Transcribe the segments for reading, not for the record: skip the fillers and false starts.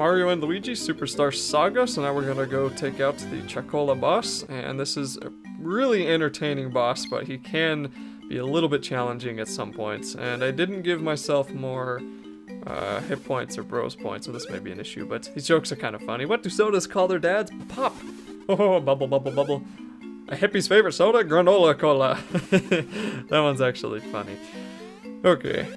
Mario and Luigi Superstar Saga, so now we're gonna go take out the Chocola boss, and this is a really entertaining boss, but he can be a little bit challenging at some points, and I didn't give myself more hit points or bros points, so this may be an issue, but these jokes are kind of funny. What do sodas call their dads? Pop! Oh, bubble, bubble, bubble. A hippie's favorite soda? Granola cola. That one's actually funny. Okay.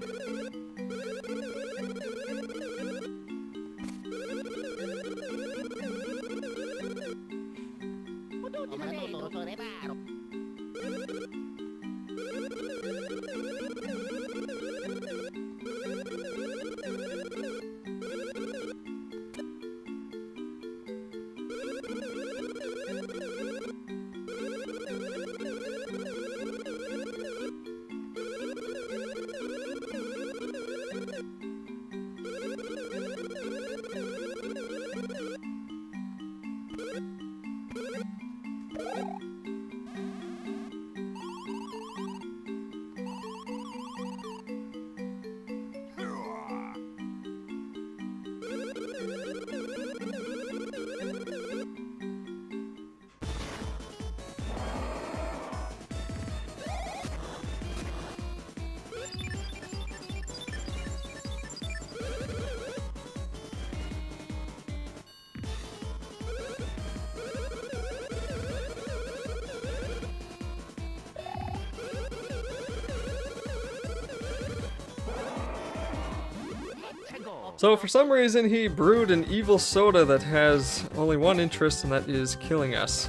So for some reason he brewed an evil soda that has only one interest, and that is killing us.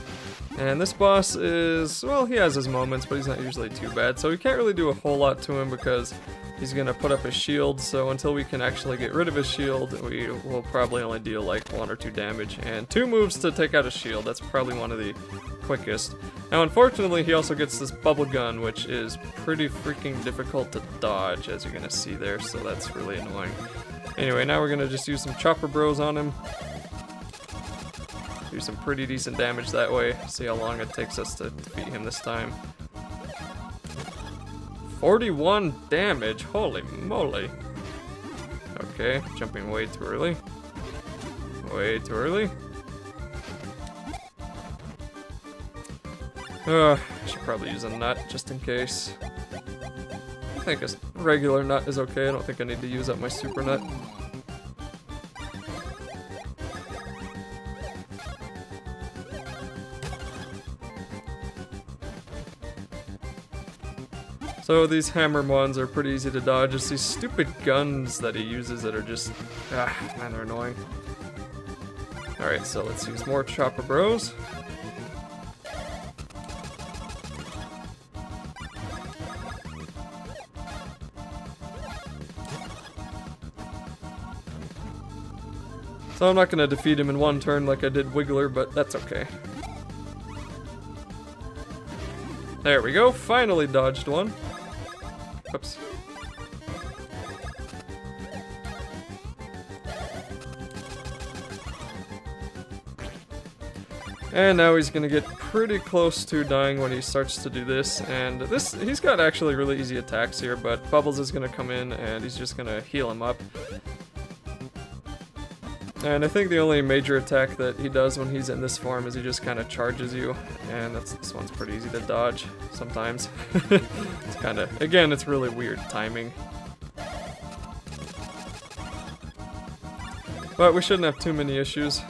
And this boss is, well, he has his moments, but he's not usually too bad, so we can't really do a whole lot to him because he's gonna put up a shield, so until we can actually get rid of his shield, we will probably only deal like 1 or 2 damage, and 2 moves to take out a shield. That's probably one of the quickest. Now unfortunately he also gets this bubble gun, which is pretty freaking difficult to dodge, as you're gonna see there, so that's really annoying. Anyway, now we're gonna just use some chopper bros on him. Do some pretty decent damage that way. See how long it takes us to defeat him this time. 41 damage, holy moly. Okay, jumping way too early. Way too early. I should probably use a nut just in case. I think a regular nut is okay. I don't think I need to use up my super nut. So these hammer ones are pretty easy to dodge. It's these stupid guns that he uses that are just, man, they're annoying. Alright, so let's use more chopper bros. So I'm not going to defeat him in one turn like I did Wiggler, but that's okay. There we go, finally dodged one. Whoops. And now he's gonna get pretty close to dying when he starts to do this, and he's got actually really easy attacks here, but Bubbles is gonna come in and he's just gonna heal him up. And I think the only major attack that he does when he's in this form is he just kind of charges you, and this one's pretty easy to dodge sometimes. It's kind of, again, it's really weird timing. But we shouldn't have too many issues.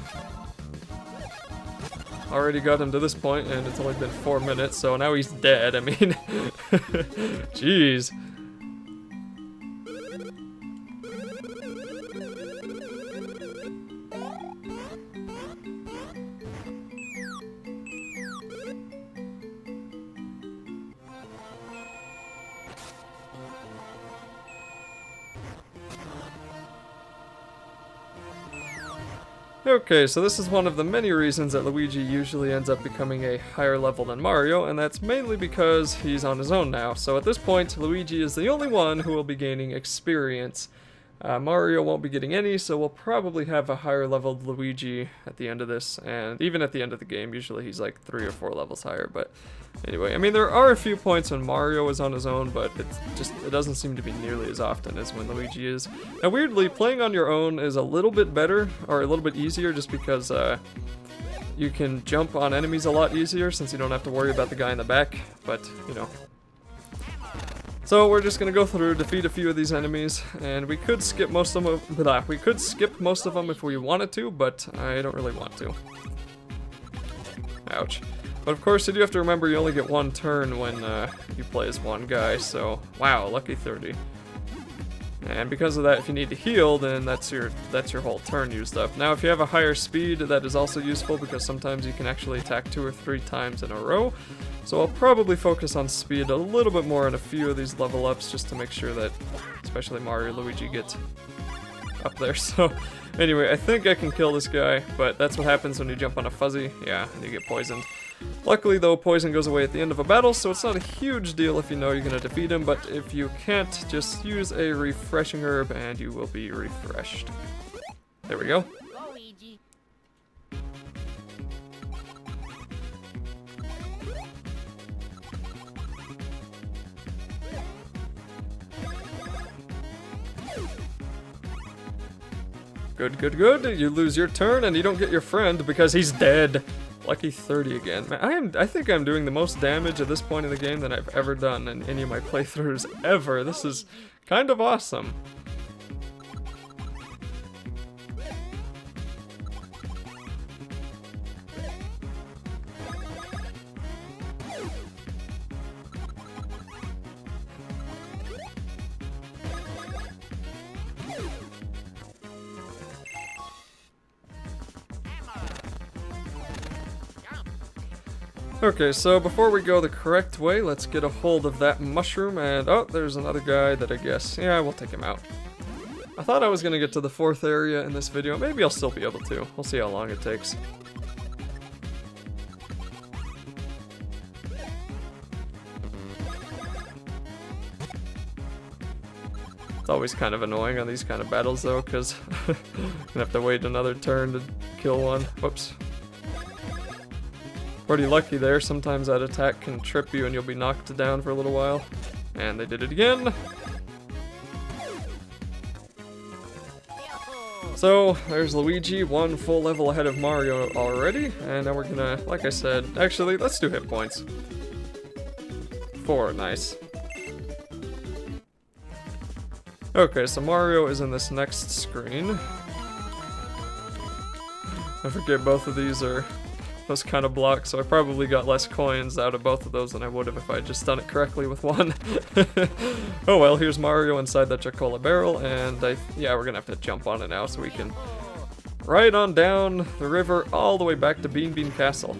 Already got him to this point, and it's only been 4 minutes, so now he's dead. I mean, jeez. Okay, so this is one of the many reasons that Luigi usually ends up becoming a higher level than Mario, and that's mainly because he's on his own now. So at this point, Luigi is the only one who will be gaining experience. Mario won't be getting any, so we'll probably have a higher leveled Luigi at the end of this, and even at the end of the game. Usually he's like 3 or 4 levels higher, but anyway, I mean, there are a few points when Mario is on his own, but it doesn't seem to be nearly as often as when Luigi is. Now, weirdly, playing on your own is a little bit better, or a little bit easier, just because you can jump on enemies a lot easier since you don't have to worry about the guy in the back, but, you know. So we're just gonna go through, defeat a few of these enemies, and we could skip most of them. We could skip most of them if we wanted to, but I don't really want to. Ouch. But of course, you do have to remember you only get one turn when you play as one guy. So wow, lucky 30. And because of that, if you need to heal, then that's your whole turn used up. Now, if you have a higher speed, that is also useful because sometimes you can actually attack 2 or 3 times in a row. So I'll probably focus on speed a little bit more in a few of these level ups just to make sure that, especially Mario Luigi, gets up there. So anyway, I think I can kill this guy, but that's what happens when you jump on a fuzzy. Yeah, and you get poisoned. Luckily though, poison goes away at the end of a battle, so it's not a huge deal if you know you're gonna defeat him, but if you can't, just use a refreshing herb and you will be refreshed. There we go. Good, good, good. You lose your turn and you don't get your friend because he's dead. Lucky 30 again. Man, I think I'm doing the most damage at this point in the game than I've ever done in any of my playthroughs ever. This is kind of awesome. Okay, so before we go the correct way, let's get a hold of that mushroom, and oh, there's another guy that I guess, yeah, we'll take him out. I thought I was gonna get to the 4th area in this video. Maybe I'll still be able to. We'll see how long it takes. It's always kind of annoying on these kind of battles though, because I'm gonna have to wait another turn to kill one. Whoops. Pretty lucky there. Sometimes that attack can trip you and you'll be knocked down for a little while. And they did it again. So, there's Luigi, 1 full level ahead of Mario already. And now we're gonna, like I said, actually, let's do hit points. 4, nice. Okay, so Mario is in this next screen. I forget both of these are those kind of blocks, so I probably got less coins out of both of those than I would have if I had just done it correctly with one. Oh well, here's Mario inside the Chuckolator barrel, and yeah, we're gonna have to jump on it now so we can ride on down the river all the way back to Bean Bean Castle.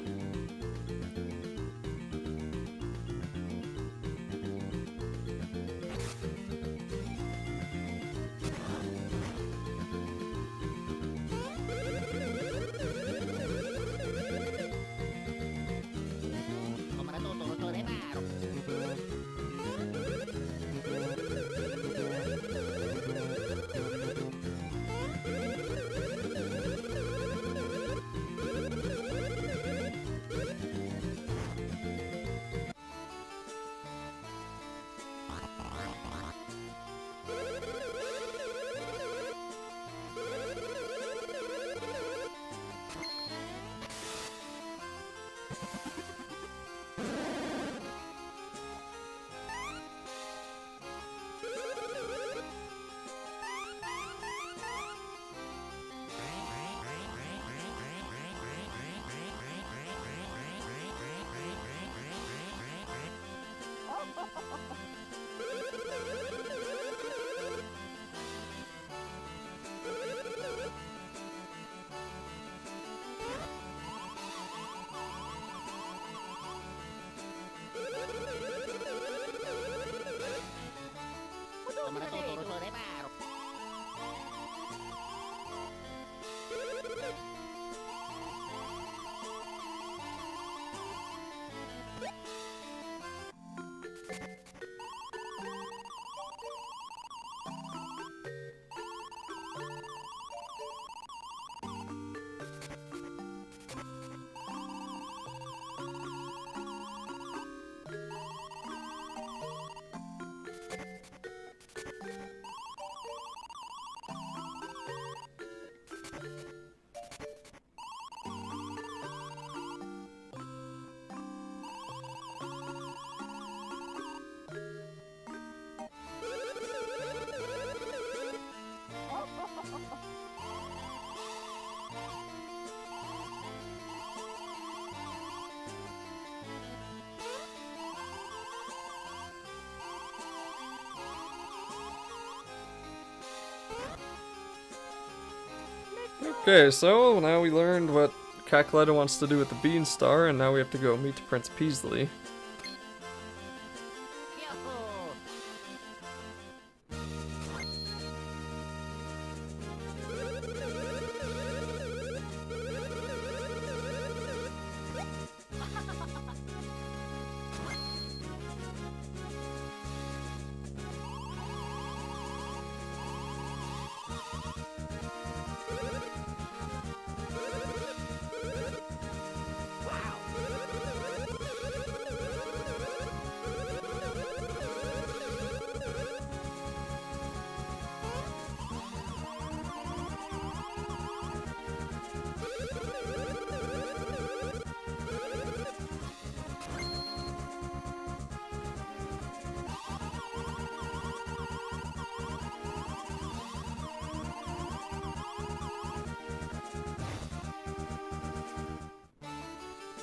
Okay, so now we learned what Chuckolator wants to do with the Bean Star, and now we have to go meet Prince Peasley.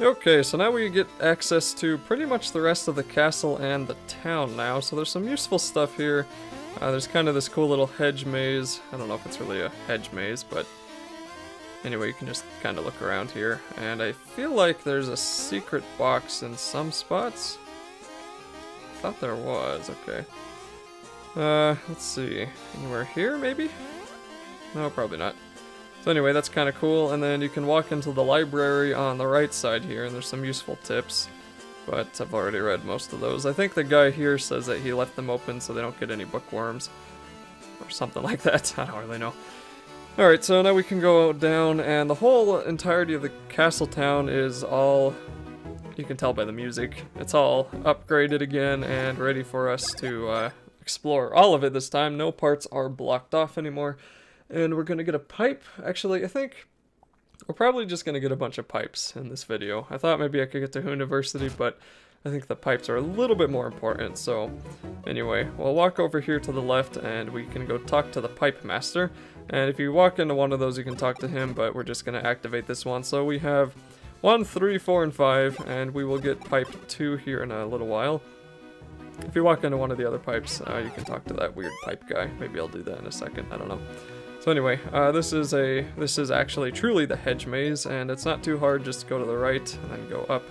Okay, so now we get access to pretty much the rest of the castle and the town now, so there's some useful stuff here. There's kind of this cool little hedge maze. I don't know if it's really a hedge maze, but anyway, you can just kind of look around here. And I feel like there's a secret box in some spots. I thought there was, okay. Let's see. Anywhere here, maybe? No, probably not. So anyway, that's kind of cool, and then you can walk into the library on the right side here, and there's some useful tips, but I've already read most of those. I think the guy here says that he left them open so they don't get any bookworms, or something like that. I don't really know. Alright, so now we can go down, and the whole entirety of the castle town is all, you can tell by the music, it's all upgraded again and ready for us to explore all of it this time. No parts are blocked off anymore. And we're gonna get a pipe. Actually, I think we're probably just gonna get a bunch of pipes in this video. I thought maybe I could get to Hooniversity, but I think the pipes are a little bit more important. So anyway, we'll walk over here to the left and we can go talk to the pipe master. And if you walk into one of those, you can talk to him, but we're just gonna activate this one. So we have 1, 3, 4, and 5, and we will get pipe 2 here in a little while. If you walk into one of the other pipes, you can talk to that weird pipe guy. Maybe I'll do that in a second, I don't know. So anyway, this is actually truly the hedge maze, and it's not too hard. Just go to the right and then go up,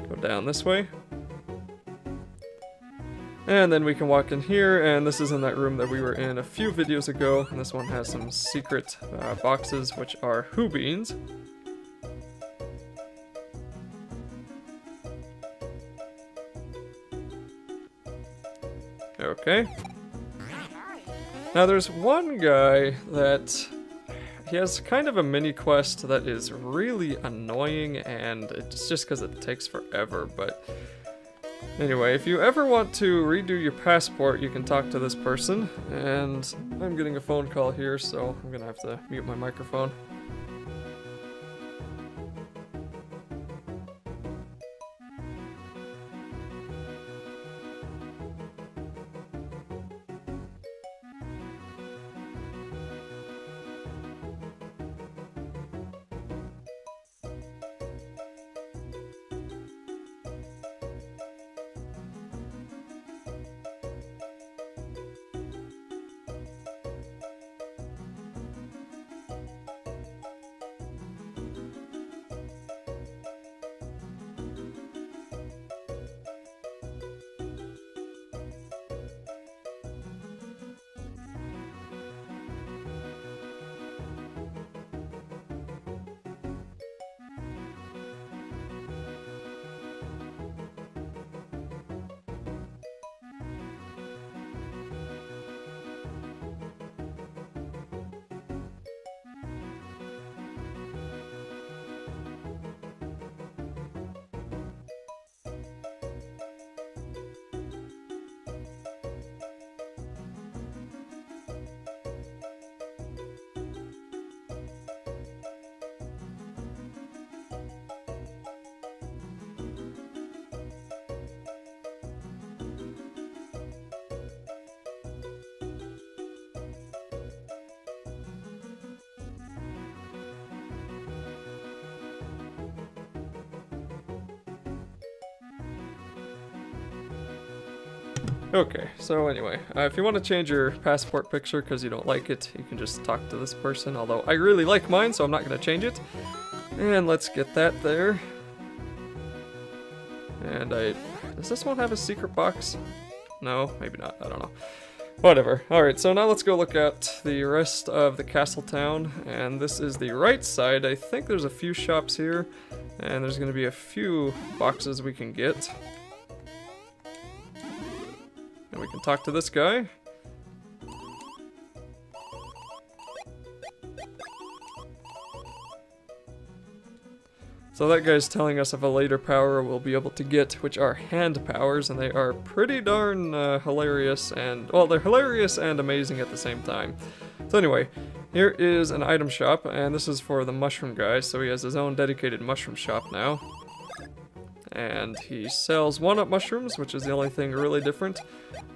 go down this way, and then we can walk in here. And this is in that room that we were in a few videos ago. And this one has some secret boxes, which are Who Beans. Okay. Now there's one guy that he has kind of a mini quest that is really annoying, and it's just because it takes forever, but anyway, if you ever want to redo your passport, you can talk to this person, and I'm getting a phone call here, so I'm gonna have to mute my microphone. Okay, so anyway, if you want to change your passport picture because you don't like it, you can just talk to this person, although I really like mine, so I'm not going to change it. And let's get that there. And does this one have a secret box? No, maybe not, I don't know. Whatever. Alright, so now let's go look at the rest of the castle town, and this is the right side. I think there's a few shops here, and there's going to be a few boxes we can get. And we can talk to this guy. So that guy's telling us of a later power we'll be able to get, which are hand powers, and they are pretty darn hilarious, and, well, they're hilarious and amazing at the same time. So anyway, here is an item shop, and this is for the mushroom guy, so he has his own dedicated mushroom shop now. And he sells one-up mushrooms, which is the only thing really different,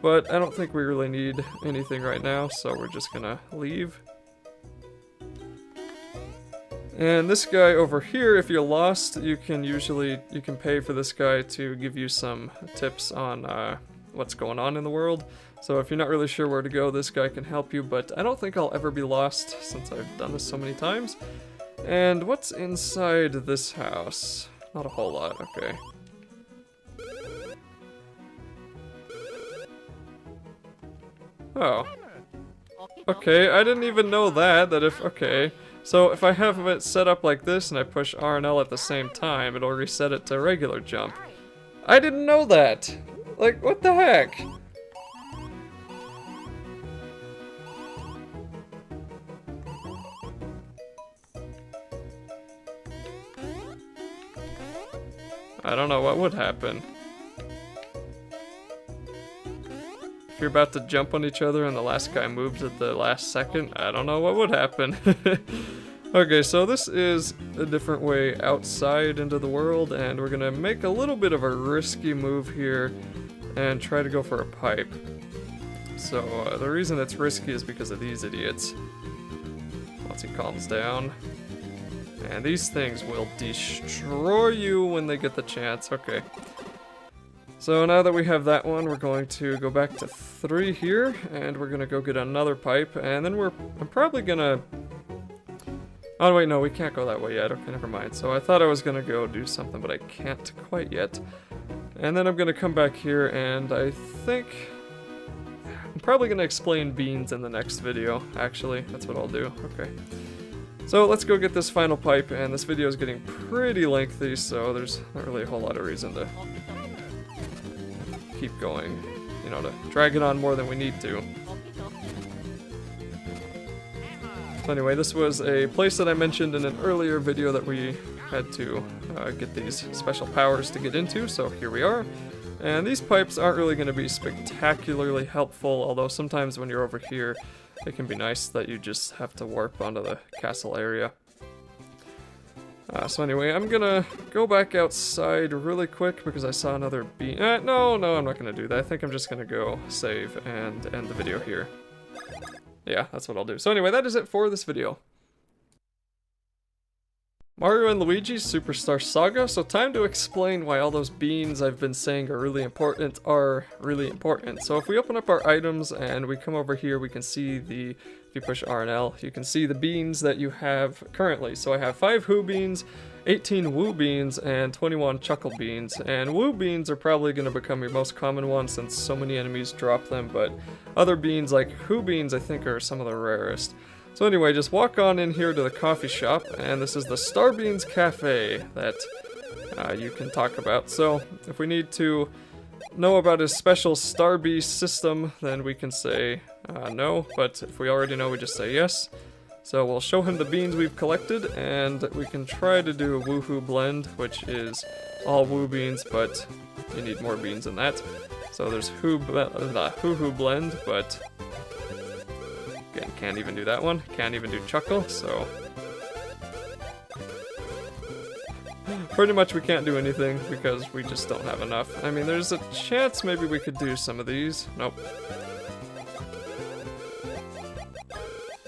but I don't think we really need anything right now, so we're just gonna leave. And this guy over here, if you're lost, you can pay for this guy to give you some tips on what's going on in the world. So if you're not really sure where to go, this guy can help you, but I don't think I'll ever be lost since I've done this so many times. And what's inside this house? Not a whole lot, okay. Oh. Okay, I didn't even know that if, okay. So if I have it set up like this and I push R and L at the same time, it'll reset it to regular jump. I didn't know that! Like, what the heck? I don't know what would happen. If you're about to jump on each other and the last guy moves at the last second, I don't know what would happen. Okay, so this is a different way outside into the world, and we're gonna make a little bit of a risky move here and try to go for a pipe. So the reason it's risky is because of these idiots. Once he calms down. And these things will destroy you when they get the chance. Okay. So now that we have that one, we're going to go back to 3 here, and we're gonna go get another pipe, and then I'm probably gonna... Oh wait, no, we can't go that way yet. Okay, never mind. So I thought I was gonna go do something, but I can't quite yet. And then I'm gonna come back here, and I think... I'm probably gonna explain beans in the next video, actually. That's what I'll do. Okay. So let's go get this final pipe, and this video is getting pretty lengthy, so there's not really a whole lot of reason to keep going, you know, to drag it on more than we need to. So anyway, this was a place that I mentioned in an earlier video that we had to get these special powers to get into, so here we are. And these pipes aren't really going to be spectacularly helpful, although sometimes when you're over here, it can be nice that you just have to warp onto the castle area. So anyway, I'm gonna go back outside really quick because I saw another bean. No, I'm not gonna do that. I think I'm just gonna go save and end the video here. Yeah, that's what I'll do. So anyway, that is it for this video. Mario and Luigi's Superstar Saga, so time to explain why all those beans I've been saying are really important. So if we open up our items and we come over here, we can see if you push R and L, you can see the beans that you have currently. So I have 5 Who beans, 18 Woo beans, and 21 Chuckle beans. And Woo beans are probably going to become your most common one since so many enemies drop them, but other beans like Who beans I think are some of the rarest. So anyway, just walk on in here to the coffee shop, and this is the Star Beans Cafe that you can talk about. So if we need to know about his special Star Beast system, then we can say no, but if we already know, we just say yes. So we'll show him the beans we've collected, and we can try to do a Woohoo blend, which is all Woo beans, but you need more beans than that. So there's Hoo-Hoo blend, but again, can't even do that one. Can't even do Chuckle, so pretty much we can't do anything because we just don't have enough. I mean, there's a chance maybe we could do some of these. Nope.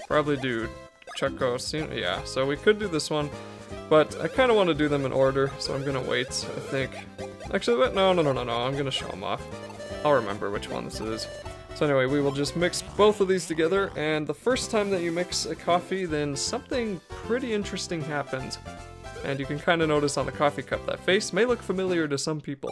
Probably do Chucko soon. Yeah, so we could do this one, but I kind of want to do them in order, so I'm gonna wait, I think. Actually, no, I'm gonna show them off. I'll remember which one this is. So anyway, we will just mix both of these together, and the first time that you mix a coffee, then something pretty interesting happens. And you can kind of notice on the coffee cup that face may look familiar to some people.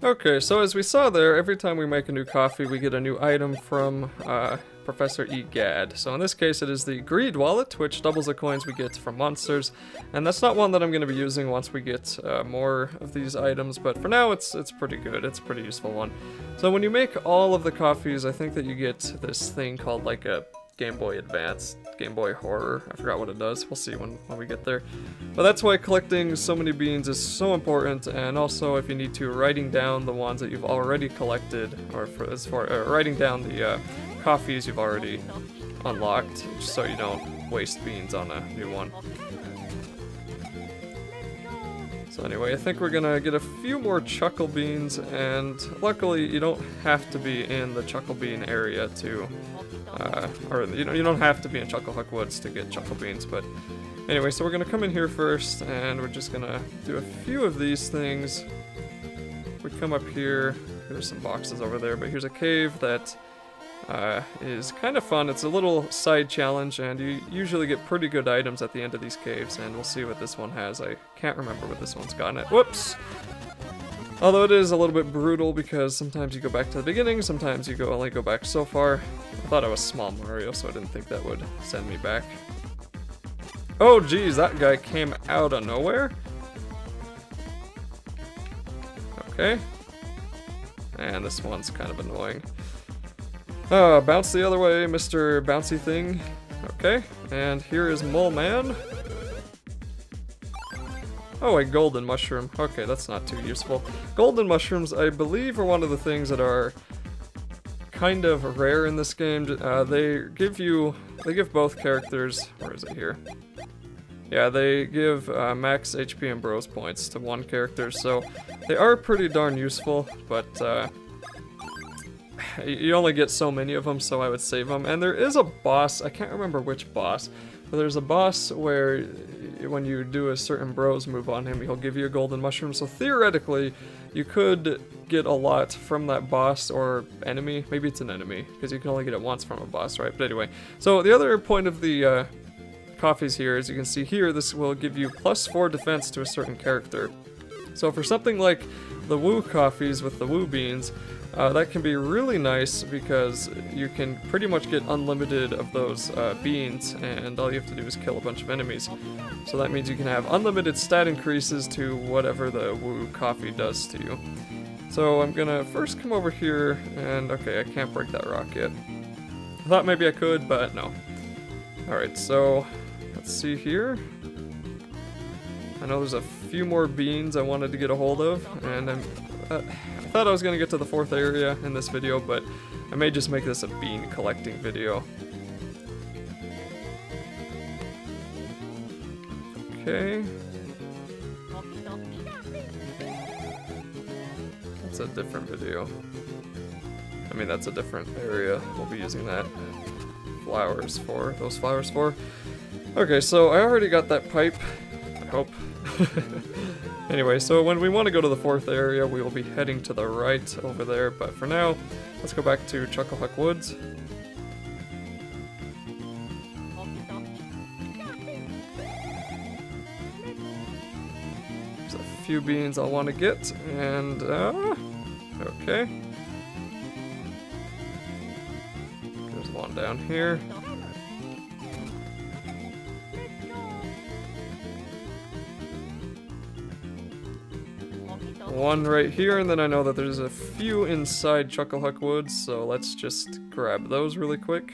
Okay, so as we saw there, every time we make a new coffee, we get a new item from Professor Egad. So in this case, it is the Greed Wallet, which doubles the coins we get from monsters. And that's not one that I'm going to be using once we get more of these items, but for now, it's pretty good. It's a pretty useful one. So when you make all of the coffees, I think that you get this thing called like a Game Boy Advance, Game Boy Horror. I forgot what it does. We'll see when we get there. But that's why collecting so many beans is so important, and also if you need to, writing down the ones that you've already collected, or writing down the coffees you've already unlocked, so you don't waste beans on a new one. So anyway, I think we're gonna get a few more Chuckle Beans, and luckily you don't have to be in the Chuckle Bean area to or you don't have to be in Chucklehook Woods to get Chuckle Beans, but anyway, so we're gonna come in here first, and we're just gonna do a few of these things. We come up here, there's some boxes over there, but here's a cave that is kind of fun. It's a little side challenge, and you usually get pretty good items at the end of these caves, and we'll see what this one has. I can't remember what this one's got in it. Whoops! Although it is a little bit brutal because sometimes you go back to the beginning, sometimes you only go back so far. I thought I was Small Mario, so I didn't think that would send me back. Oh geez, that guy came out of nowhere? Okay. And this one's kind of annoying. Bounce the other way, Mr. Bouncy Thing. Okay, and here is Mole Man. Oh, a golden mushroom. Okay, that's not too useful. Golden mushrooms, I believe, are one of the things that are kind of rare in this game. They give both characters, where is it here? Yeah, they give max HP and bros points to one character, so they are pretty darn useful, but you only get so many of them, so I would save them. And there is a boss, I can't remember which boss, but there's a boss where when you do a certain bros move on him, he'll give you a golden mushroom, so theoretically you could get a lot from that boss or enemy. Maybe it's an enemy, because you can only get it once from a boss, right? But anyway, so the other point of the coffees here, as you can see here, this will give you +4 defense to a certain character. So for something like the Woo coffees with the Woo beans, that can be really nice because you can pretty much get unlimited of those beans, and all you have to do is kill a bunch of enemies. So that means you can have unlimited stat increases to whatever the Woo coffee does to you. So I'm gonna first come over here, and okay, I can't break that rock yet. I thought maybe I could, but no. Alright, so let's see here. I know there's a few more beans I wanted to get a hold of, and I thought I was going to get to the 4th area in this video, but I may just make this a bean collecting video. Okay. That's a different video. I mean, that's a different area. We'll be using that those flowers for. Okay, so I already got that pipe, I hope. Anyway, so when we want to go to the 4th area, we will be heading to the right over there, but for now, let's go back to Chucklehuck Woods. There's a few beans I'll want to get, and, okay. There's one down here. One right here, and then I know that there's a few inside Chucklehuck Woods, so let's just grab those really quick.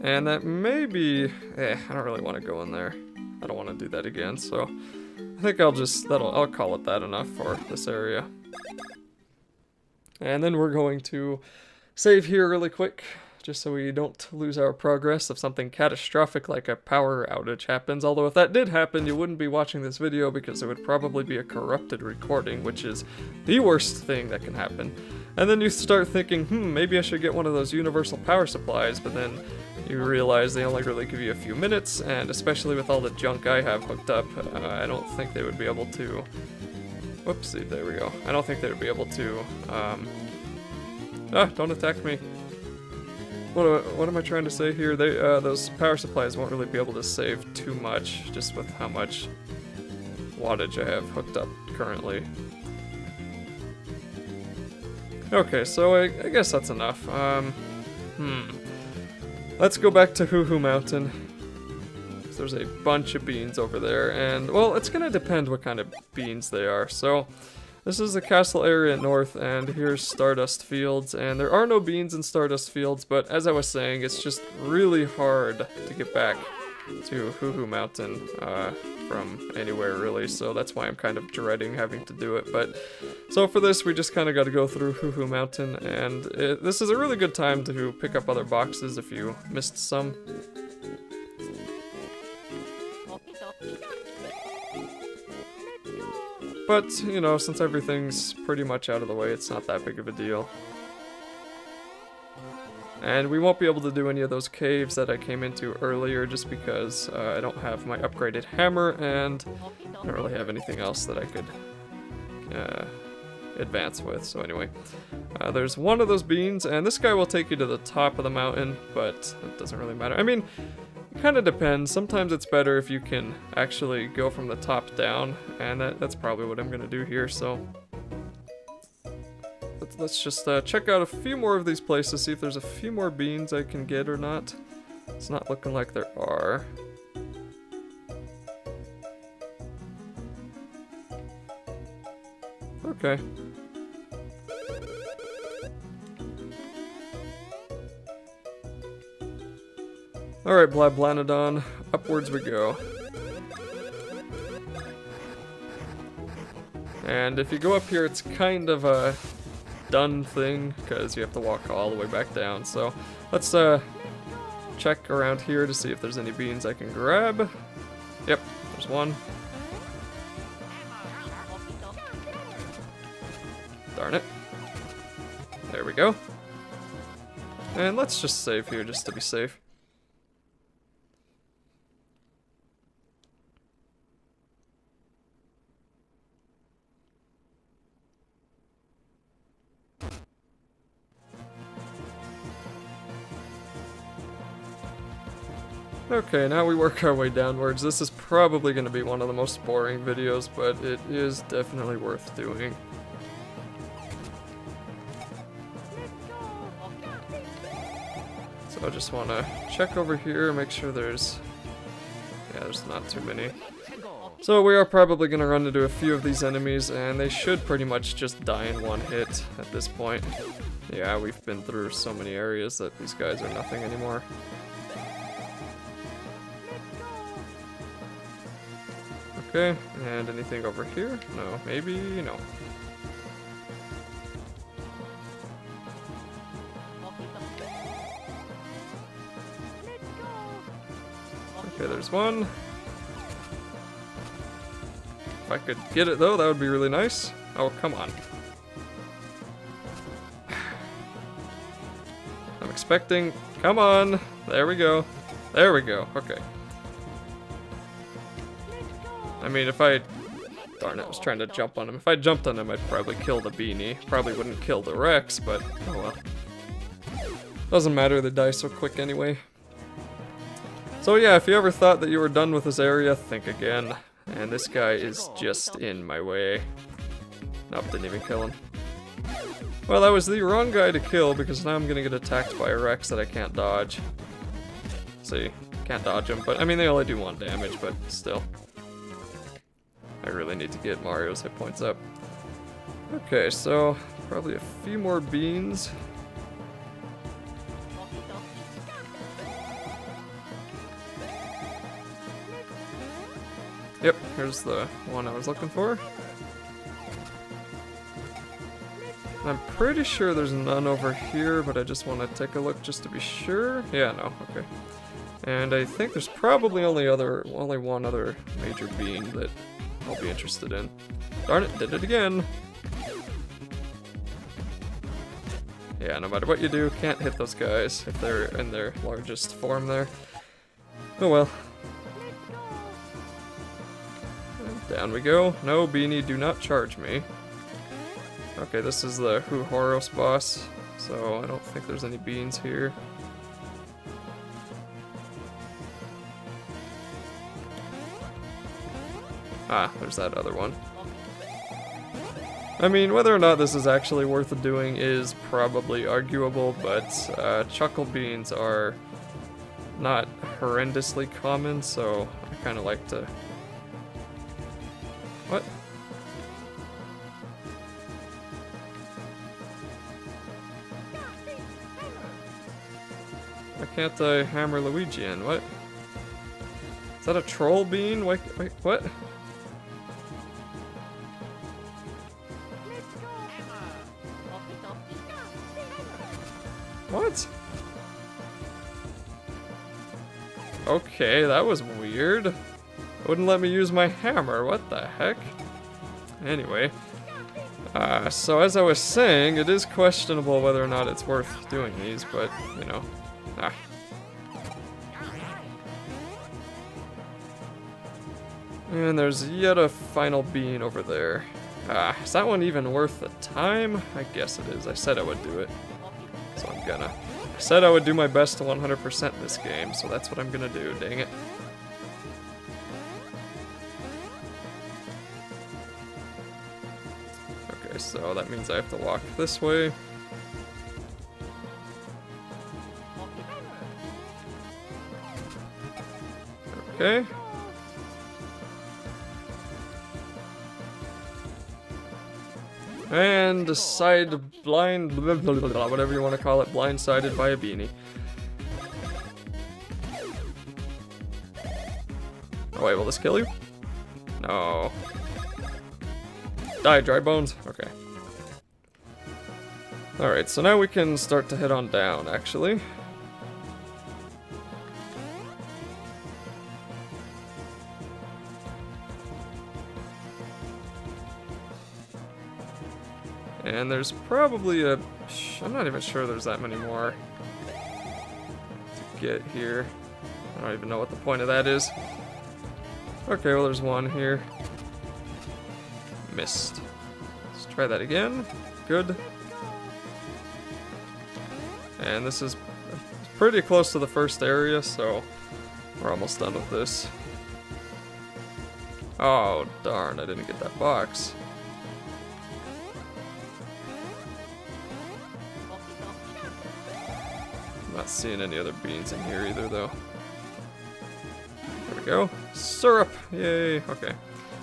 And that may be... I don't really want to go in there. I don't want to do that again, so I think I'll call it that enough for this area. And then we're going to save here really quick, just so we don't lose our progress if something catastrophic like a power outage happens. Although if that did happen, you wouldn't be watching this video because it would probably be a corrupted recording, which is the worst thing that can happen. And then you start thinking, maybe I should get one of those universal power supplies, but then you realize they only really give you a few minutes, and especially with all the junk I have hooked up, I don't think they would be able to... Whoopsie, there we go. I don't think they would be able to... don't attack me. What am I trying to say here? Those power supplies won't really be able to save too much, just with how much wattage I have hooked up currently. Okay, so I guess that's enough. Let's go back to Hoo Hoo Mountain. There's a bunch of beans over there, and, well, it's gonna depend what kind of beans they are. So, this is the castle area north, and here's Stardust Fields, and there are no beans in Stardust Fields, but as I was saying, it's just really hard to get back to Hoo Hoo Mountain from anywhere, really, so that's why I'm kind of dreading having to do it. But so for this, we just kind of got to go through Hoo Hoo Mountain, and this is a really good time to pick up other boxes if you missed some. But, you know, since everything's pretty much out of the way, it's not that big of a deal. And we won't be able to do any of those caves that I came into earlier just because I don't have my upgraded hammer, and I don't really have anything else that I could advance with. So anyway, there's one of those beans, and this guy will take you to the top of the mountain, but it doesn't really matter. I mean, it kind of depends. Sometimes it's better if you can actually go from the top down, and that's probably what I'm going to do here, so... Let's just check out a few more of these places, see if there's a few more beans I can get or not. It's not looking like there are. Okay. Alright, Blablanodon, upwards we go. And if you go up here, it's kind of a done thing, because you have to walk all the way back down. So let's check around here to see if there's any beans I can grab. Yep, there's one. Darn it. There we go. And let's just save here just to be safe. Okay, now we work our way downwards. This is probably going to be one of the most boring videos, but it is definitely worth doing. So I just want to check over here, make sure there's not too many. So we are probably going to run into a few of these enemies, and they should pretty much just die in one hit at this point. Yeah, we've been through so many areas that these guys are nothing anymore. Okay, and anything over here? No, maybe, no. Okay, there's one. If I could get it though, that would be really nice. Oh, come on. I'm expecting, come on. There we go. There we go, okay. mean, if I... Darn it, I was trying to jump on him. If I jumped on him, I'd probably kill the beanie. Probably wouldn't kill the Rex, but oh well. Doesn't matter, they die so quick anyway. So yeah, if you ever thought that you were done with this area, think again. And this guy is just in my way. Nope, didn't even kill him. Well, that was the wrong guy to kill, because now I'm gonna get attacked by a Rex that I can't dodge. See, can't dodge them, but I mean, they only do 1 damage, but still. I really need to get Mario's hit points up. Okay, so probably a few more beans. Yep, here's the one I was looking for. I'm pretty sure there's none over here, but I just want to take a look just to be sure. Yeah, no, okay. And I think there's probably only one other major bean that I'll be interested in. Darn it, did it again. Yeah, no matter what you do, can't hit those guys if they're in their largest form there. Oh well. And down we go. No, beanie, do not charge me. Okay, this is the Hooniversity boss, so I don't think there's any beans here. Ah, there's that other one. I mean, whether or not this is actually worth doing is probably arguable, but chuckle beans are not horrendously common, so I kind of like to... What? Why can't I hammer Luigi in? What? Is that a troll bean? Wait, what? What? Okay, that was weird. It wouldn't let me use my hammer. What the heck? Anyway. So as I was saying, it is questionable whether or not it's worth doing these, but, you know. And there's yet a final bean over there. Is that one even worth the time? I guess it is. I said I would do it. So I'm gonna. I said I would do my best to 100% this game, so that's what I'm gonna do, dang it. Okay, so that means I have to walk this way. Okay. And decide blind, blah, blah, blah, blah, whatever you want to call it, blindsided by a beanie. Oh wait, will this kill you? No. Die, dry bones? Okay. Alright, so now we can start to head on down, actually. And there's probably a... I'm not even sure there's that many more to get here. I don't even know what the point of that is. Okay, well there's one here. Missed. Let's try that again. Good. And this is pretty close to the first area, so we're almost done with this. Oh, darn, I didn't get that box. Not seeing any other beans in here either, though. There we go. Syrup! Yay! Okay.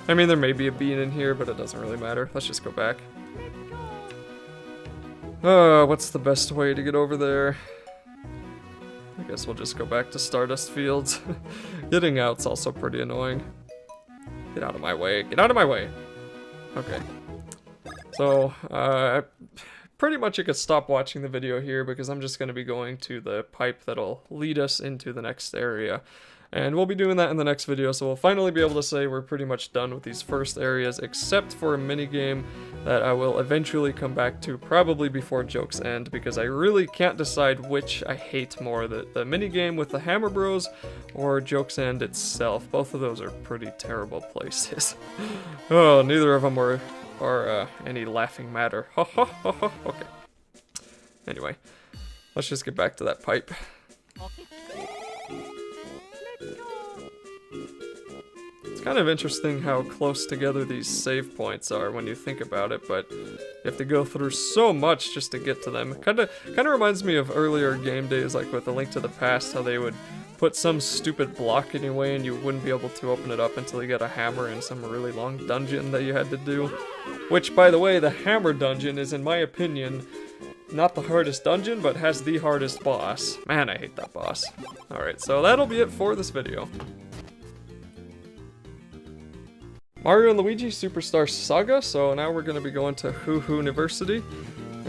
I mean, there may be a bean in here, but it doesn't really matter. Let's just go back. What's the best way to get over there? I guess we'll just go back to Stardust Fields. Getting out's also pretty annoying. Get out of my way. Get out of my way! Okay. So, pretty much you could stop watching the video here because I'm just going to be going to the pipe that'll lead us into the next area. And we'll be doing that in the next video, so we'll finally be able to say we're pretty much done with these first areas, except for a minigame that I will eventually come back to, probably before Joke's End, because I really can't decide which I hate more, the minigame with the Hammer Bros or Joke's End itself. Both of those are pretty terrible places. Oh, neither of them are any laughing matter. Okay. Anyway, let's just get back to that pipe. It's kind of interesting how close together these save points are when you think about it, but you have to go through so much just to get to them. Kind of reminds me of earlier game days, like with A Link to the Past, how they would put some stupid block in your way and you wouldn't be able to open it up until you got a hammer in some really long dungeon that you had to do. Which, by the way, the hammer dungeon is, in my opinion, not the hardest dungeon, but has the hardest boss. Man, I hate that boss. Alright, so that'll be it for this video. Mario and Luigi Superstar Saga, so now we're going to be going to Hooniversity,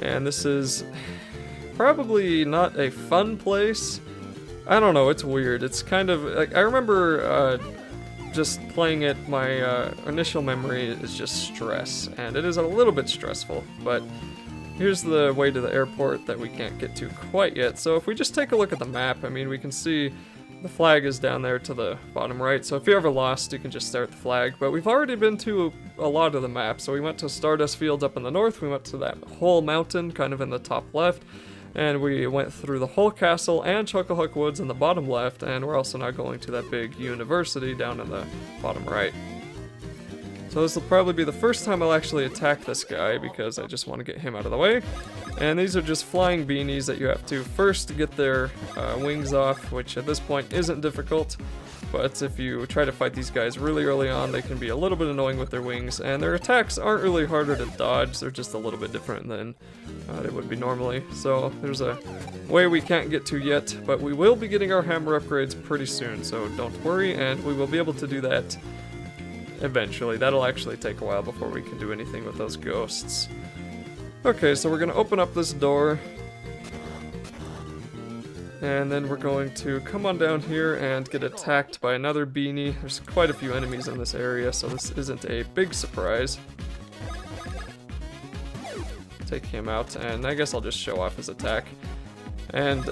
and this is probably not a fun place. I don't know, it's weird. It's kind of, like, I remember just playing it, my initial memory is just stress, and it is a little bit stressful, but here's the way to the airport that we can't get to quite yet. So if we just take a look at the map, I mean, we can see the flag is down there to the bottom right, so if you're ever lost, you can just start the flag. But we've already been to a lot of the map, so we went to Stardust Fields up in the north, we went to that whole mountain kind of in the top left, and we went through the whole castle and Chucklehook Woods in the bottom left, and we're also now going to that big university down in the bottom right. So this will probably be the first time I'll actually attack this guy, because I just want to get him out of the way. And these are just flying beanies that you have to first get their wings off, which at this point isn't difficult. But if you try to fight these guys really early on, they can be a little bit annoying with their wings. And their attacks aren't really harder to dodge, they're just a little bit different than they would be normally. So there's a way we can't get to yet, but we will be getting our hammer upgrades pretty soon, so don't worry, and we will be able to do that eventually. That'll actually take a while before we can do anything with those ghosts. Okay, so we're going to open up this door, and then we're going to come on down here and get attacked by another beanie. There's quite a few enemies in this area, so this isn't a big surprise. Take him out, and I guess I'll just show off his attack. And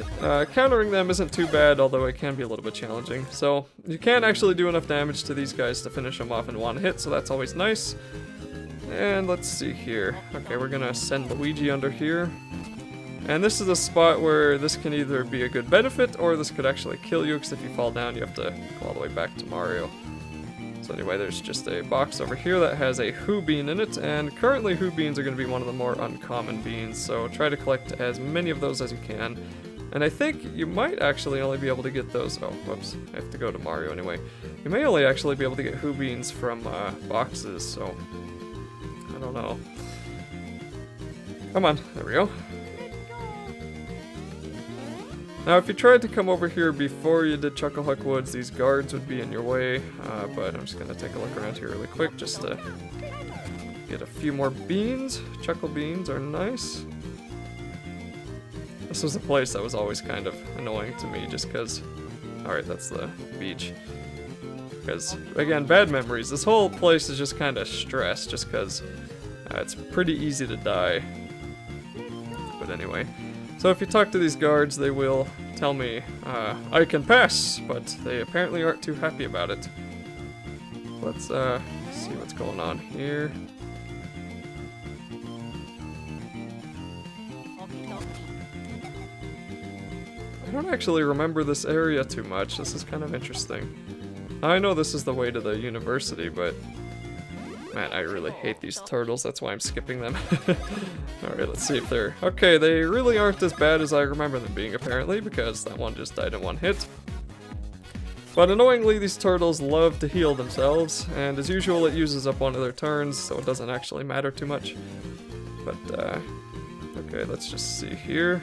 countering them isn't too bad, although it can be a little bit challenging. So you can't actually do enough damage to these guys to finish them off in one hit, so that's always nice. And let's see here. Okay, we're gonna send Luigi under here. And this is a spot where this can either be a good benefit, or this could actually kill you, because if you fall down, you have to go all the way back to Mario. So anyway, there's just a box over here that has a Hoo Bean in it, and currently Hoo Beans are going to be one of the more uncommon beans, so try to collect as many of those as you can. And I think you might actually only be able to get those, oh, whoops, I have to go to Mario anyway. You may only actually be able to get Hoo Beans from boxes, so I don't know. Come on, there we go. Now, if you tried to come over here before you did Chucklehook Woods, these guards would be in your way, but I'm just going to take a look around here really quick just to get a few more beans. Chuckle beans are nice. This was a place that was always kind of annoying to me just because... Alright, that's the beach. Because, again, bad memories. This whole place is just kind of stress just because it's pretty easy to die. But anyway... So if you talk to these guards, they will tell me, I can pass, but they apparently aren't too happy about it. Let's see what's going on here. I don't actually remember this area too much. This is kind of interesting. I know this is the way to the university, but man, I really hate these turtles, that's why I'm skipping them. Alright, let's see if they're... Okay, they really aren't as bad as I remember them being, apparently, because that one just died in one hit. But annoyingly, these turtles love to heal themselves, and as usual, it uses up one of their turns, so it doesn't actually matter too much. But, okay, let's just see here.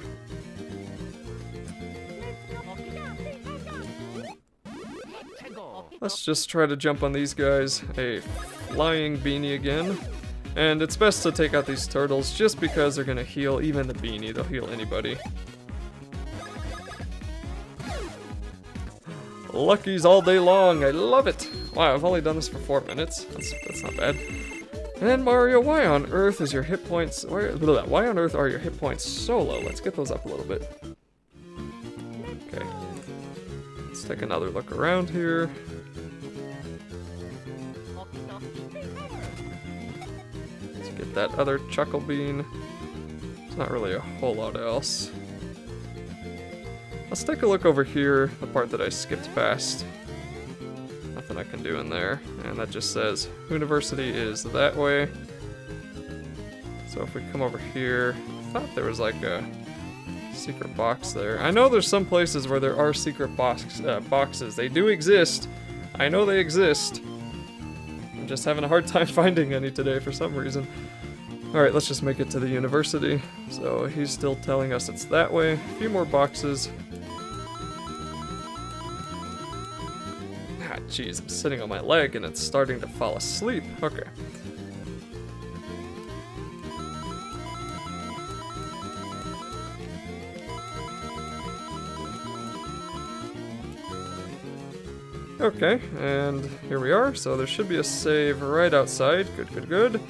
Let's just try to jump on these guys. A flying beanie again. And it's best to take out these turtles just because they're gonna heal even the beanie. They'll heal anybody. Luckies all day long. I love it. Wow, I've only done this for 4 minutes. That's not bad. And Mario, why on earth is your hit points... Why on earth are your hit points so low? Let's get those up a little bit. Okay. Let's take another look around here. Let's get that other Chuckle Bean. There's not really a whole lot else. Let's take a look over here, the part that I skipped past. Nothing I can do in there, and that just says Hooniversity is that way. So if we come over here, I thought there was like a secret box there. I know there's some places where there are secret boxes. They do exist. I know they exist. I'm just having a hard time finding any today for some reason. Alright, let's just make it to the university. So he's still telling us it's that way. A few more boxes. Ah, jeez, I'm sitting on my leg and it's starting to fall asleep. Okay. Okay, and here we are. So there should be a save right outside. Good, good, good.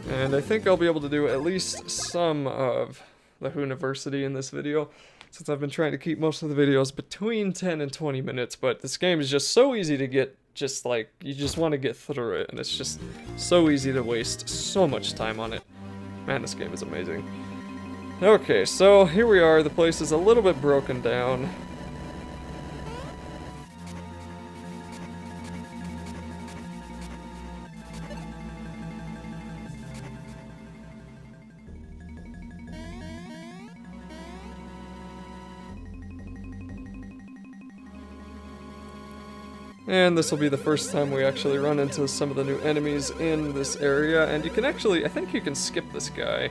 And I think I'll be able to do at least some of the Hooniversity in this video, since I've been trying to keep most of the videos between 10 and 20 minutes, but this game is just so easy to get, just like, you just want to get through it, and it's just so easy to waste so much time on it. Man, this game is amazing. Okay, so here we are. The place is a little bit broken down. And this will be the first time we actually run into some of the new enemies in this area, and you can actually, I think you can skip this guy.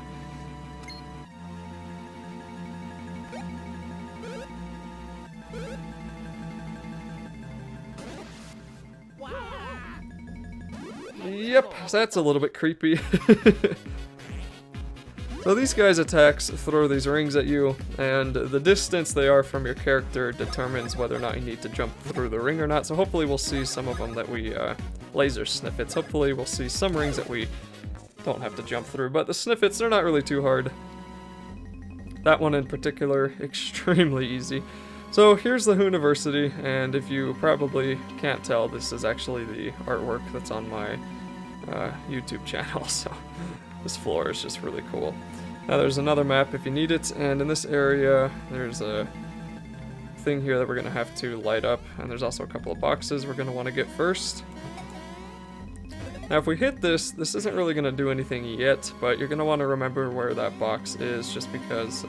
Yep, that's a little bit creepy. So these guys' attacks throw these rings at you, and the distance they are from your character determines whether or not you need to jump through the ring or not. So hopefully we'll see some of them that we laser snippets. Hopefully we'll see some rings that we don't have to jump through, but the snippets, they're not really too hard. That one in particular, extremely easy. So here's the Hooniversity, and if you probably can't tell, this is actually the artwork that's on my YouTube channel, so this floor is just really cool. Now there's another map if you need it, and in this area there's a thing here that we're going to have to light up, and there's also a couple of boxes we're going to want to get first. Now if we hit this, this isn't really going to do anything yet, but you're going to want to remember where that box is, just because,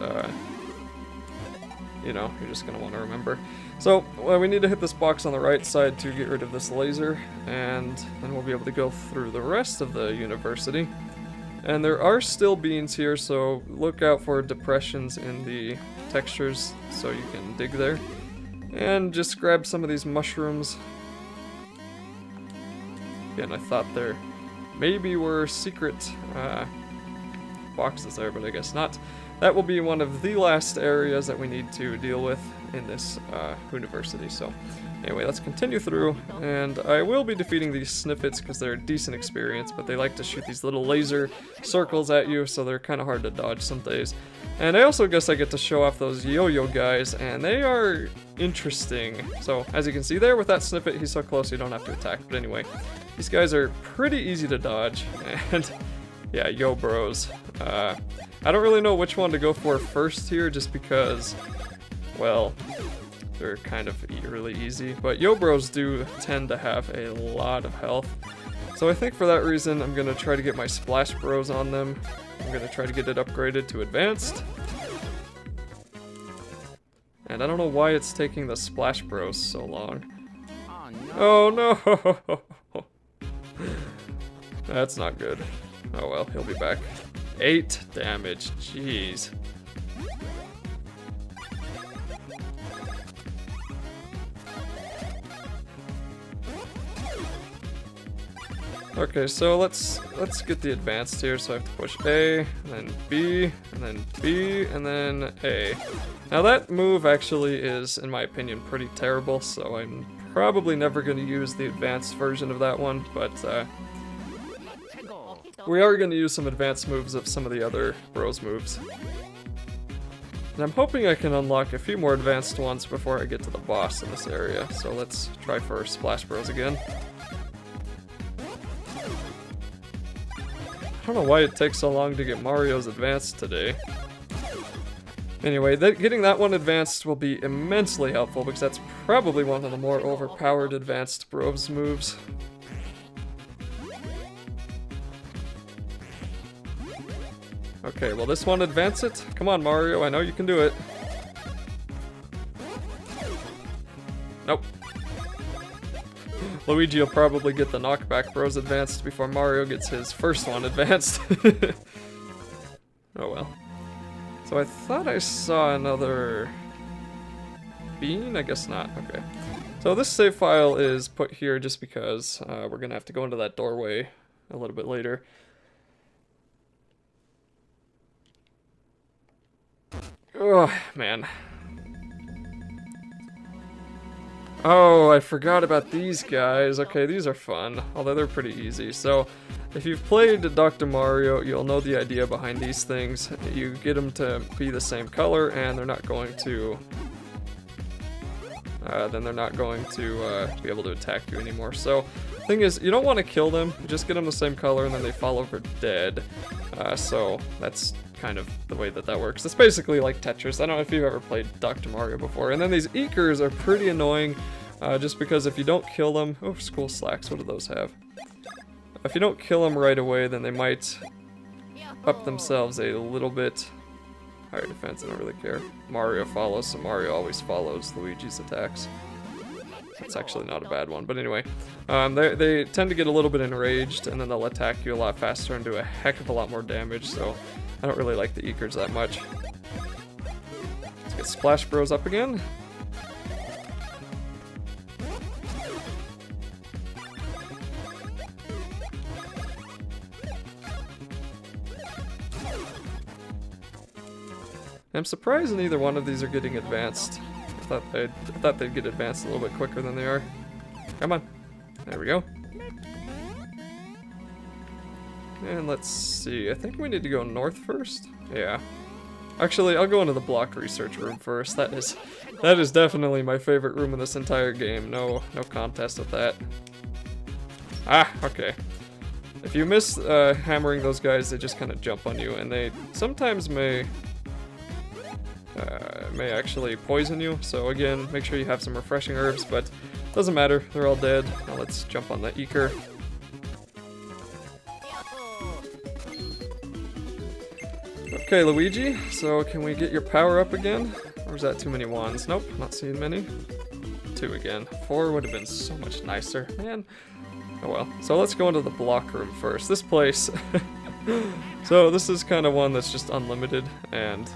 you know, you're just going to want to remember. So, well, we need to hit this box on the right side to get rid of this laser, and then we'll be able to go through the rest of the Hooniversity. And there are still beans here, so look out for depressions in the textures so you can dig there. And just grab some of these mushrooms. Again, I thought there maybe were secret boxes there, but I guess not. That will be one of the last areas that we need to deal with in this Hooniversity. So anyway, let's continue through, and I will be defeating these snippets because they're a decent experience, but they like to shoot these little laser circles at you, so they're kind of hard to dodge some days. And I also guess I get to show off those yo-yo guys, and they are interesting. So as you can see there with that snippet, he's so close you don't have to attack. But anyway, these guys are pretty easy to dodge, and yeah, yo bros. I don't really know which one to go for first here, just because, well, they're kind of really easy, but yo bros do tend to have a lot of health. So I think for that reason, I'm gonna try to get my splash bros on them. I'm gonna try to get it upgraded to advanced. And I don't know why it's taking the splash bros so long. Oh no! That's not good. Oh well, he'll be back. 8 damage, jeez. Okay, so let's get the advanced here. So I have to push A, and then B, and then B, and then A. Now that move actually is, in my opinion, pretty terrible, so I'm probably never going to use the advanced version of that one, but we are going to use some advanced moves of some of the other Bros moves. And I'm hoping I can unlock a few more advanced ones before I get to the boss in this area, so let's try for Splash Bros again. I don't know why it takes so long to get Mario's advanced today. Anyway, getting that one advanced will be immensely helpful because that's probably one of the more overpowered advanced Bros moves. Okay, will this one advance it? Come on, Mario, I know you can do it. Nope. Luigi will probably get the Knockback Bros advanced before Mario gets his first one advanced. Oh well. So I thought I saw another bean? I guess not. Okay. So this save file is put here just because we're gonna have to go into that doorway a little bit later. Oh, man. Oh, I forgot about these guys. Okay, these are fun, although they're pretty easy. So, if you've played Dr. Mario, you'll know the idea behind these things. You get them to be the same color, and they're not going to... then they're not going to be able to attack you anymore. So, the thing is, you don't want to kill them. You just get them the same color, and then they fall over dead. So, that's kind of the way that works. It's basically like Tetris. I don't know if you've ever played Dr. Mario before. And then these Eekers are pretty annoying, just because if you don't kill them... Oh, school slacks, what do those have? If you don't kill them right away, then they might up themselves a little bit. Higher defense, I don't really care. Mario follows, so Mario always follows Luigi's attacks. That's actually not a bad one, but anyway. They tend to get a little bit enraged, and then they'll attack you a lot faster and do a heck of a lot more damage, so I don't really like the Eekers that much. Let's get Splash Bros up again. I'm surprised neither one of these are getting advanced. I thought they'd get advanced a little bit quicker than they are. Come on. There we go. And let's see, I think we need to go north first? Yeah. Actually, I'll go into the block research room first. That is definitely my favorite room in this entire game. No contest with that. Ah, okay. If you miss hammering those guys, they just kind of jump on you, and they sometimes may actually poison you. So again, make sure you have some refreshing herbs, but doesn't matter, they're all dead. Now let's jump on the Eeker. Okay, Luigi, so can we get your power up again? Or is that too many ones? Nope, not seeing many. 2 again. 4 would have been so much nicer, man. Oh well. So let's go into the block room first. This place... So this is kind of one that's just unlimited, and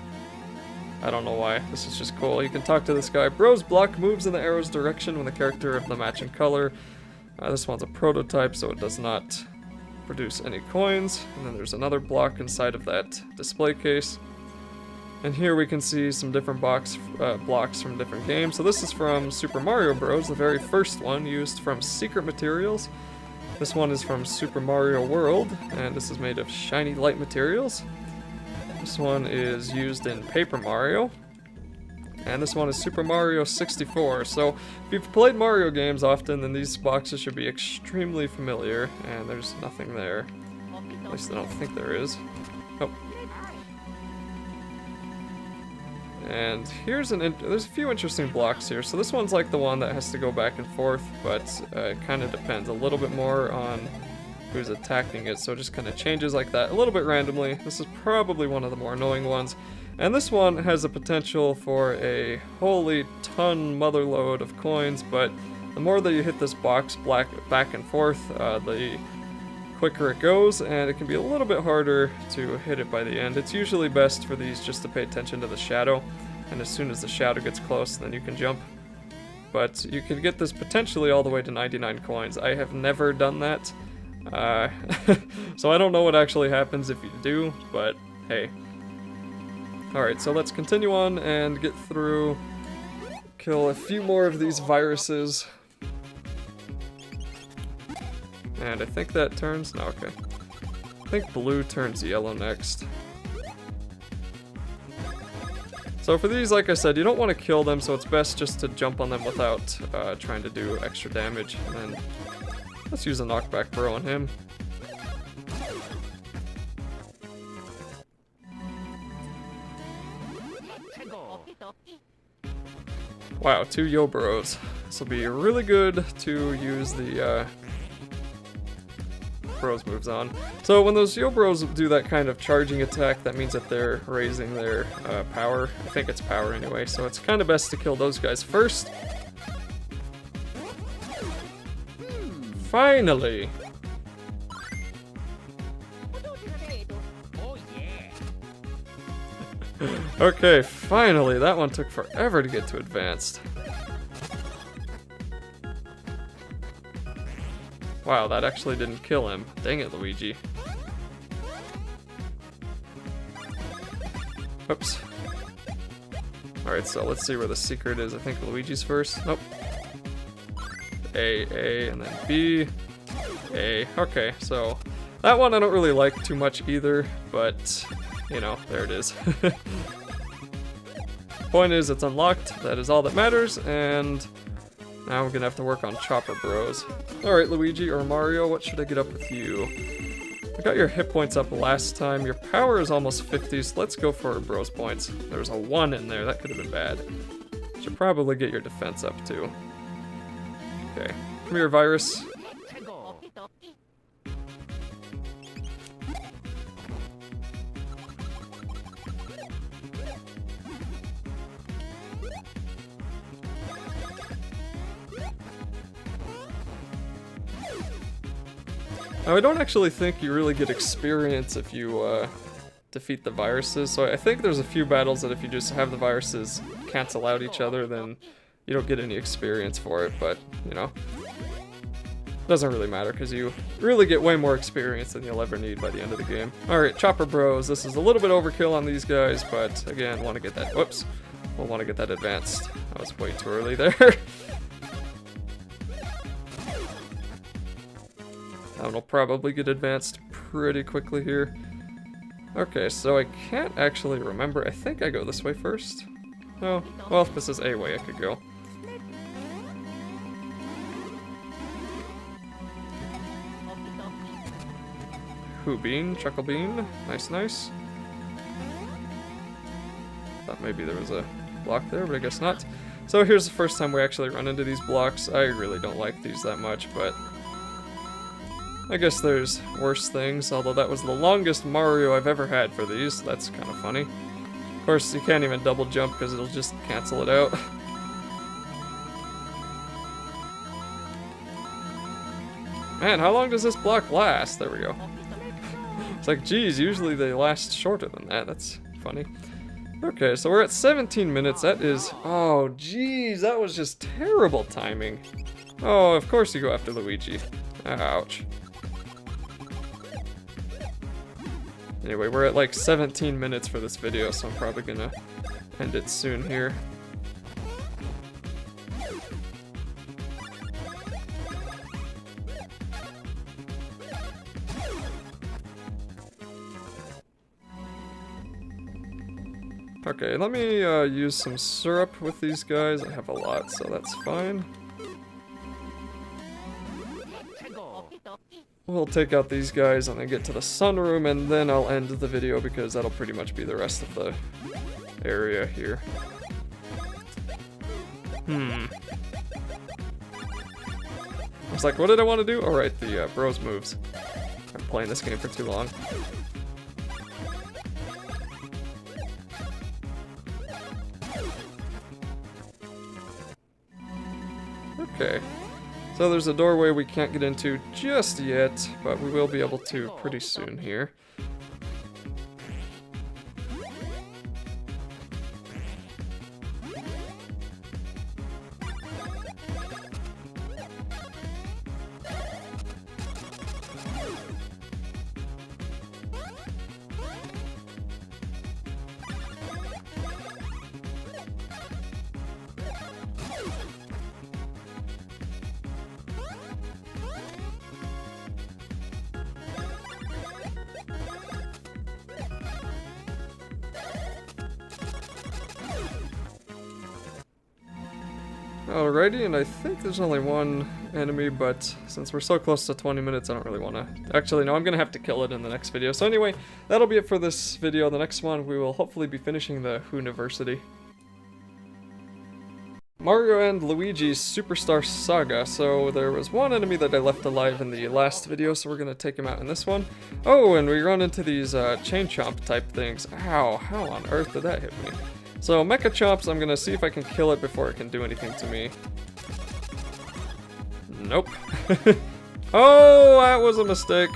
I don't know why. This is just cool. You can talk to this guy. Bros block moves in the arrow's direction when the character of the matching color. This one's a prototype, so it does not produce any coins. And then there's another block inside of that display case. And here we can see some different blocks from different games. So this is from Super Mario Bros., the very first one, used from secret materials. This one is from Super Mario World, and this is made of shiny light materials. This one is used in Paper Mario. And this one is Super Mario 64. So if you've played Mario games often, then these boxes should be extremely familiar. And there's nothing there. At least I don't think there is. Oh. And here's there's a few interesting blocks here. So this one's like the one that has to go back and forth, but it kind of depends a little bit more on who's attacking it. So it just kind of changes like that a little bit randomly. This is probably one of the more annoying ones. And this one has the potential for a holy ton motherload of coins, but the more that you hit this box back and forth, the quicker it goes, and it can be a little bit harder to hit it by the end. It's usually best for these just to pay attention to the shadow, and as soon as the shadow gets close, then you can jump. But you can get this potentially all the way to 99 coins. I have never done that, So I don't know what actually happens if you do, but hey. Alright, so let's continue on and get through, kill a few more of these viruses. And I think that turns, no, okay. I think blue turns yellow next. So for these, like I said, you don't want to kill them, so it's best just to jump on them without trying to do extra damage. And then let's use a knockback bro on him. Wow, 2 Yo-Bros. This will be really good to use the Bros moves on. So when those Yo-Bros do that kind of charging attack, that means that they're raising their power. I think it's power anyway, so it's kind of best to kill those guys first. Finally! Okay, finally! That one took forever to get to advanced. Wow, that actually didn't kill him. Dang it, Luigi. Oops. Alright, so let's see where the secret is. I think Luigi's first. Nope. A, and then B, A. Okay, so that one I don't really like too much either, but, you know, there it is. Point is, it's unlocked. That is all that matters, and now we're gonna have to work on Chopper Bros. Alright, Luigi or Mario, what should I get up with you? I got your hit points up last time. Your power is almost 50, so let's go for Bros points. There was a 1 in there, that could have been bad. Should probably get your defense up too. Okay, come here, Virus. Now, I don't actually think you really get experience if you defeat the viruses, so I think there's a few battles that if you just have the viruses cancel out each other, then you don't get any experience for it, but, you know, doesn't really matter, because you really get way more experience than you'll ever need by the end of the game. Alright, Chopper Bros, this is a little bit overkill on these guys, but, again, want to get that, whoops, we'll want to get that advanced. That was way too early there. That one will probably get advanced pretty quickly here. Okay, so I can't actually remember. I think I go this way first. Oh, well, if this is a way I could go. Who Bean? Chuckle Bean. Nice, nice. Thought maybe there was a block there, but I guess not. So here's the first time we actually run into these blocks. I really don't like these that much, but I guess there's worse things, although that was the longest Mario I've ever had for these. That's kind of funny. Of course, you can't even double jump because it'll just cancel it out. Man, how long does this block last? There we go. It's like, geez, usually they last shorter than that. That's funny. Okay, so we're at 17 minutes. That is... Oh, geez, that was just terrible timing. Oh, of course you go after Luigi. Ouch. Anyway, we're at like 17 minutes for this video, so I'm probably gonna end it soon here. Okay, let me use some syrup with these guys. I have a lot, so that's fine. We'll take out these guys and then get to the sunroom, and then I'll end the video because that'll pretty much be the rest of the area here. I was like, what did I want to do? Oh, right, the Bros moves. I'm playing this game for too long. Okay. So there's a doorway we can't get into just yet, but we will be able to pretty soon here. Alrighty, and I think there's only one enemy, but since we're so close to 20 minutes, I don't really want to... Actually, no, I'm going to have to kill it in the next video. So anyway, that'll be it for this video. The next one, we will hopefully be finishing the Hooniversity. Mario and Luigi's Superstar Saga. So there was one enemy that I left alive in the last video, so we're going to take him out in this one. Oh, and we run into these chain chomp type things. Ow, how on earth did that hit me? So Mecha Chomps, I'm gonna see if I can kill it before it can do anything to me. Nope. Oh, that was a mistake.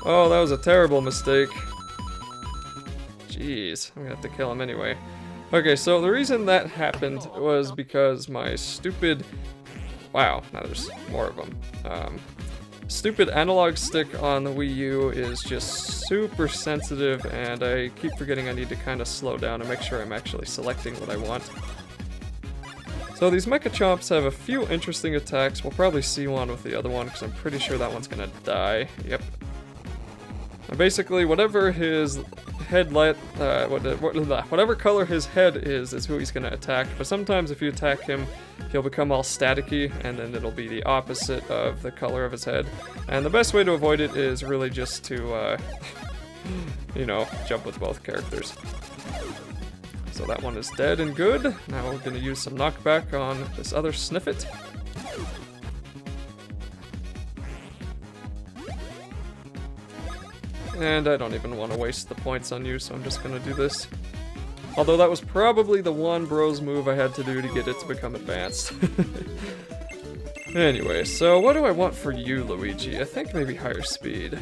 Oh, that was a terrible mistake. Jeez, I'm gonna have to kill him anyway. Okay, so the reason that happened was because my stupid... Wow, now there's more of them. Stupid analog stick on the Wii U is just super sensitive, and I keep forgetting I need to kind of slow down and make sure I'm actually selecting what I want. So these Mecha Chomps have a few interesting attacks. We'll probably see one with the other one, because I'm pretty sure that one's gonna die. Yep. And basically, whatever his headlight, whatever color his head is who he's gonna attack. But sometimes if you attack him, he'll become all staticky, and then it'll be the opposite of the color of his head. And the best way to avoid it is really just to, you know, jump with both characters. So that one is dead and good. Now we're gonna use some knockback on this other Sniffit. And I don't even want to waste the points on you, so I'm just gonna do this. Although that was probably the one bros move I had to do to get it to become advanced. Anyway, so what do I want for you, Luigi? I think maybe higher speed.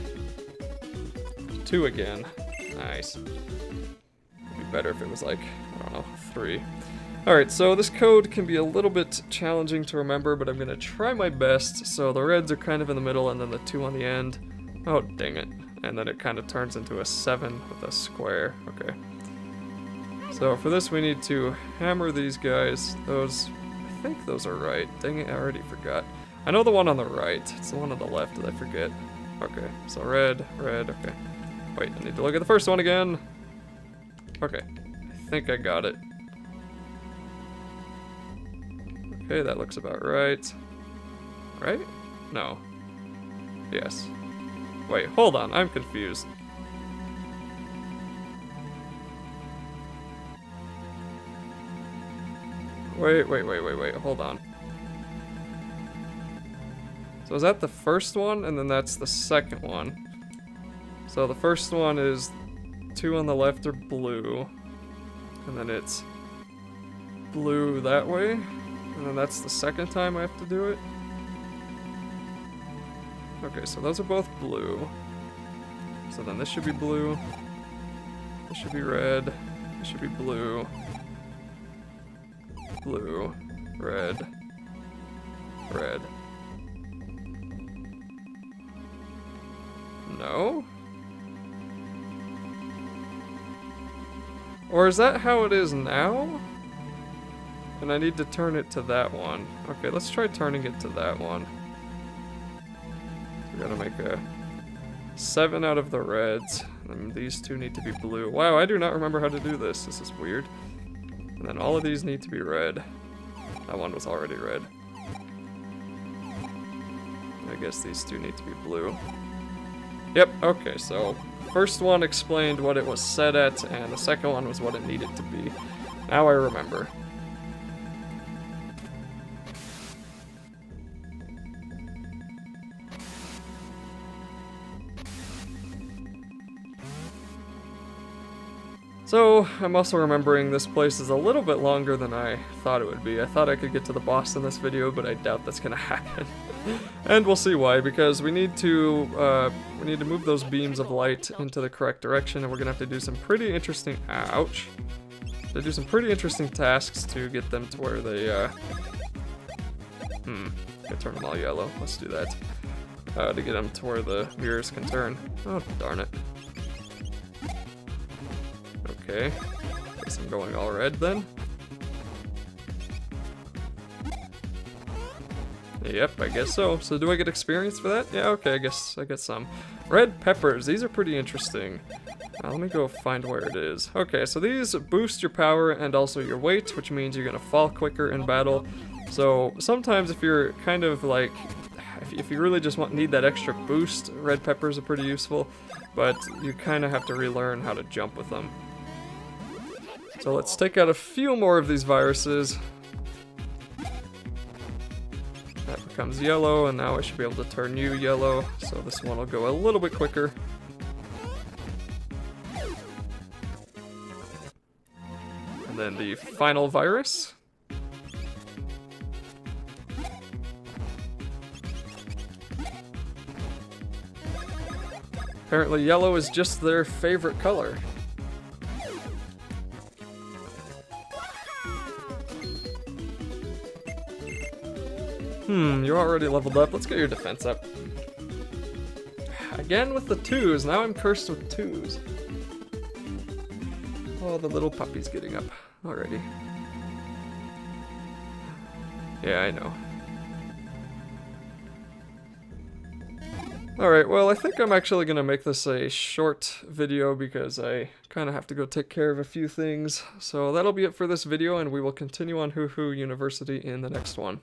2 again. Nice. It'd be better if it was like, I don't know, 3. Alright, so this code can be a little bit challenging to remember, but I'm gonna try my best. So the reds are kind of in the middle and then the 2 on the end. Oh, dang it. And then it kind of turns into a 7 with a square. Okay. So for this we need to hammer these guys. Those, I think those are right. Dang it, I already forgot. I know the one on the right. It's the one on the left that I forget. Okay, so red, okay. Wait, I need to look at the first one again. Okay, I think I got it. Okay, that looks about right. Right? No. Yes. Wait, hold on, I'm confused. Wait, hold on. So is that the first one, and then that's the second one? So the first one is 2 on the left are blue, and then it's blue that way, and then that's the second time I have to do it? Okay, so those are both blue. So then this should be blue. This should be red. This should be blue. Blue. Red. Red. No? Or is that how it is now? And I need to turn it to that one. Okay, let's try turning it to that one. We gotta make a 7 out of the reds, and these 2 need to be blue. Wow, I do not remember how to do this. This is weird. And then all of these need to be red. That one was already red. I guess these 2 need to be blue. Yep, okay, so first one explained what it was set at, and the second one was what it needed to be. Now I remember. So, I'm also remembering this place is a little bit longer than I thought it would be. I thought I could get to the boss in this video, but I doubt that's gonna happen. And we'll see why, because we need to move those beams of light into the correct direction, and we're gonna have to do some pretty interesting... Ouch! To do some pretty interesting tasks to get them to where they, Gotta turn them all yellow. Let's do that. To get them to where the mirrors can turn. Oh, darn it. Okay, guess I'm going all red then. Yep, I guess so. So do I get experience for that? Yeah, okay, I guess I get some. Red peppers, these are pretty interesting. Let me go find where it is. Okay, so these boost your power and also your weight, which means you're gonna fall quicker in battle. So sometimes if you're kind of like, if you really just need that extra boost, red peppers are pretty useful, but you kind of have to relearn how to jump with them. So let's take out a few more of these viruses. That becomes yellow, and now I should be able to turn you yellow, so this one will go a little bit quicker. And then the final virus. Apparently yellow is just their favorite color. You're already leveled up. Let's get your defense up. Again with the 2s. Now I'm cursed with 2s. Oh, the little puppy's getting up already. Yeah, I know. Alright, well, I think I'm actually going to make this a short video because I kind of have to go take care of a few things. So that'll be it for this video, and we will continue on Hooniversity in the next one.